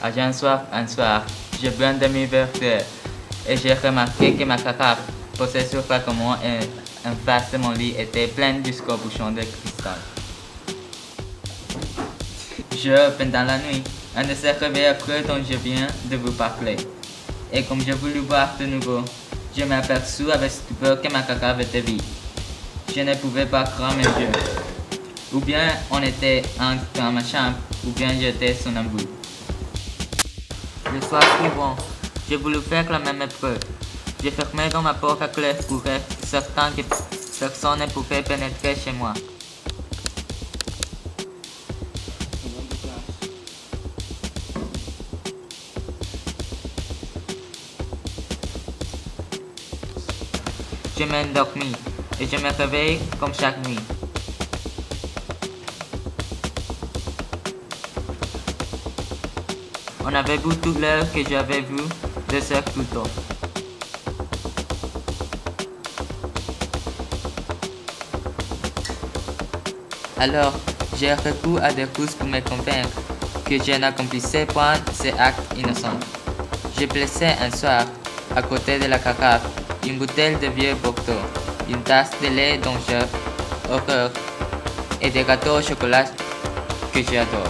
Un soir, j'ai bu un demi-verre et j'ai remarqué que ma carafe posée sur la commode en face de mon lit était pleine jusqu'au bouchon de cristal. Pendant la nuit, un de ces réveils affreux dont je viens de vous parler. Et comme je voulus boire de nouveau, je m'aperçus avec stupeur que ma carafe était vide. Je ne pouvais pas croire mes yeux. Ou bien on était dans ma chambre, ou bien j'étais somnambule. Le soir suivant, j'ai voulu faire la même épreuve. J'ai fermé dans ma porte à clé pour être certain que personne ne pouvait pénétrer chez moi. Je m'endormis et je me réveille comme chaque nuit. On avait vu toute l'heure que j'avais vu 2 heures plus tôt. Alors, j'ai recours à des courses pour me convaincre que je n'accomplissais point ces actes innocents. J'ai placé un soir, à côté de la carafe, une bouteille de vieux Bordeaux, une tasse de lait dont j'ai horreur et des gâteaux au chocolat que j'adore.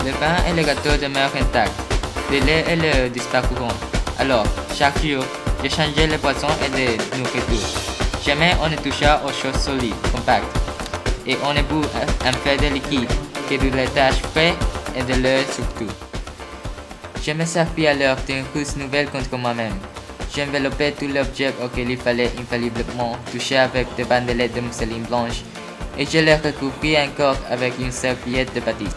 Le pain et le gâteau demeurent intacts. Le lait et l'œuf disparuront. Alors, chaque jour, je changeais les poissons et les nourritures. Jamais on ne toucha aux choses solides, compactes. Et on ne but un peu de liquide que du laitage frais et de l'eau surtout. Je me servis alors d'une ruse nouvelle contre moi-même. J'enveloppais tout l'objet auquel il fallait infalliblement toucher avec des bandelettes de mousseline blanche et je les recouvris encore avec une serviette de batiste.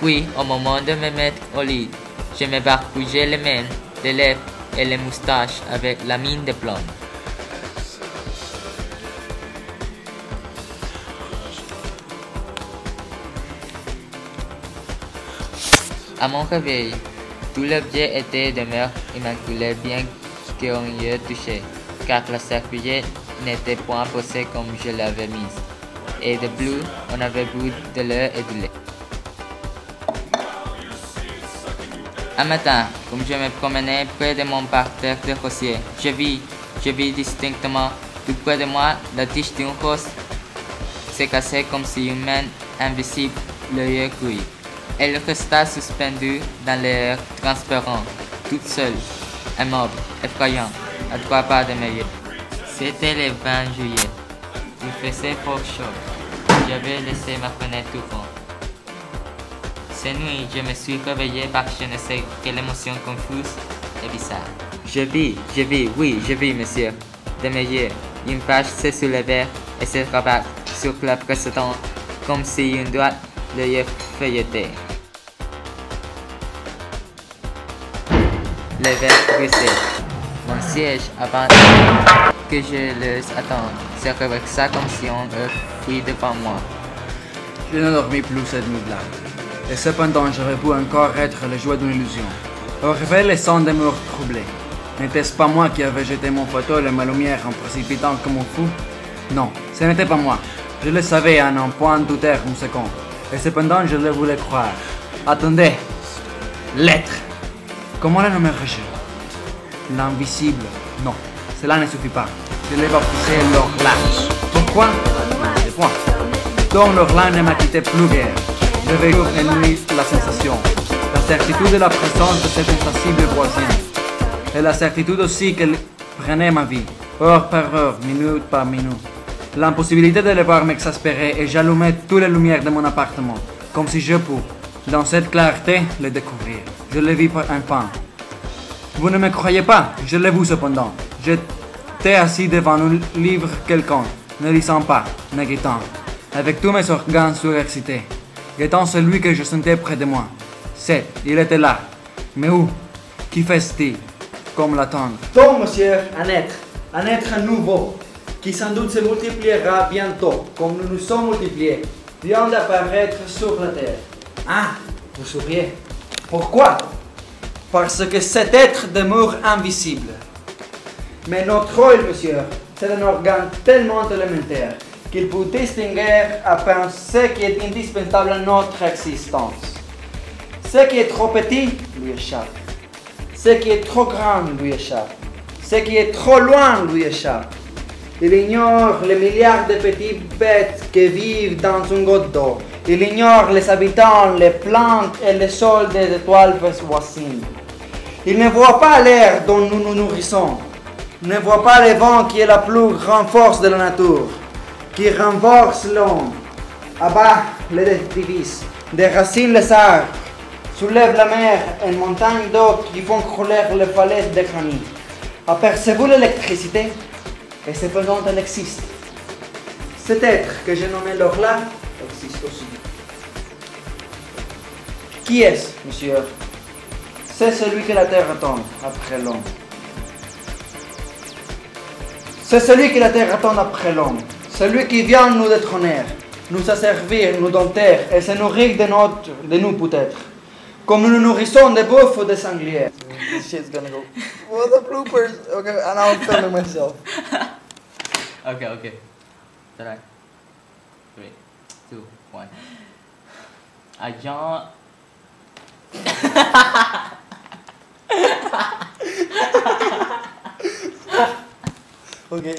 Puis, au moment de me mettre au lit, je me barbouillais les mains, les lèvres et les moustaches avec la mine de plomb. À mon réveil, tout l'objet était demeuré immaculé bien qu'on y ait touché, car la serviette n'était point posée comme je l'avais mise. Et de plus, on avait bu de l'eau et du lait. Un matin, comme je me promenais près de mon parterre de rosiers, je vis distinctement, tout près de moi, la tige d'une rose se cassait comme si une main invisible l'eût cueillie. Elle resta suspendue dans l'air transparent, toute seule, immobile, effrayant, à 3 pas de mes yeux. C'était le 20 juillet. Il faisait fort chaud. J'avais laissé ma fenêtre ouverte. Cette nuit, je me suis réveillé par je ne sais quelle émotion confuse et bizarre. Je vis, monsieur. De mes yeux, une page se soulevait et se rabattait sur la précédente, comme si une droite l'eût feuilleté. Le verre brisé. Mon siège, avant que je les attende, se reversa comme si on eût fui devant moi. Je ne dormis plus cette nuit-là. Et cependant, j'aurais pu encore être le jouet d'une illusion. Au réveil, les sons demeurent troublés. N'était-ce pas moi qui avais jeté mon fauteuil et ma lumière en précipitant comme un fou? Non, ce n'était pas moi. Je le savais à n'en point douter une seconde. Et cependant, je le voulais croire. Attendez! L'être! Comment la nommerais-je? L'invisible? Non, cela ne suffit pas. Je l'ai baptisé l'Orlan. Pourquoi? C'est point. Donc l'Orlan ne m'a quitté plus guère. Je jour et nuit la sensation, la certitude de la présence de cette insensible voisine, et la certitude aussi qu'elle prenait ma vie, heure par heure, minute par minute. L'impossibilité de le voir m'exaspérait et j'allumais toutes les lumières de mon appartement, comme si je pouvais, dans cette clarté, le découvrir. Je le vis par un pan. Vous ne me croyez pas, je l'ai vu cependant. J'étais assis devant un livre quelconque, ne lisant pas, ne guettant, avec tous mes organes surexcités. Guettant celui que je sentais près de moi. Il était là. Mais où? Qui fait-il? Comme l'attendre. Donc, monsieur, un être nouveau, qui sans doute se multipliera bientôt, comme nous nous sommes multipliés, vient d'apparaître sur la terre. Ah, vous souriez. Pourquoi? Parce que cet être demeure invisible. Mais notre œil, monsieur, c'est un organe tellement élémentaire qu'il peut distinguer à peine ce qui est indispensable à notre existence. Ce qui est trop petit lui échappe. Ce qui est trop grand lui échappe. Ce qui est trop loin lui échappe. Il ignore les milliards de petites bêtes qui vivent dans une goutte d'eau. Il ignore les habitants, les plantes et les sols des étoiles voisines. Il ne voit pas l'air dont nous nous nourrissons. Il ne voit pas le vent qui est la plus grande force de la nature, qui renforce l'homme, abat les divises, déracine les arbres, soulève la mer et une montagne d'eau qui font couler les falaises de granit. Apercevez-vous l'électricité? Et cependant elle existe. Cet être que j'ai nommé l'or-là existe aussi. Qui est-ce, monsieur? C'est celui que la terre attend après l'homme. C'est celui que la terre attend après l'homme. Celui qui vient nous détrôner, nous asservir, nous dompter et se nourrir de nous peut-être. Comme nous nous nourrissons des bœufs ou des sangliers. This shit's gonna go. Well, the bloopers. Okay, and now I'm filming myself. Okay. 3, 2, 1. Agent. Okay.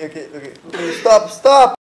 Stop.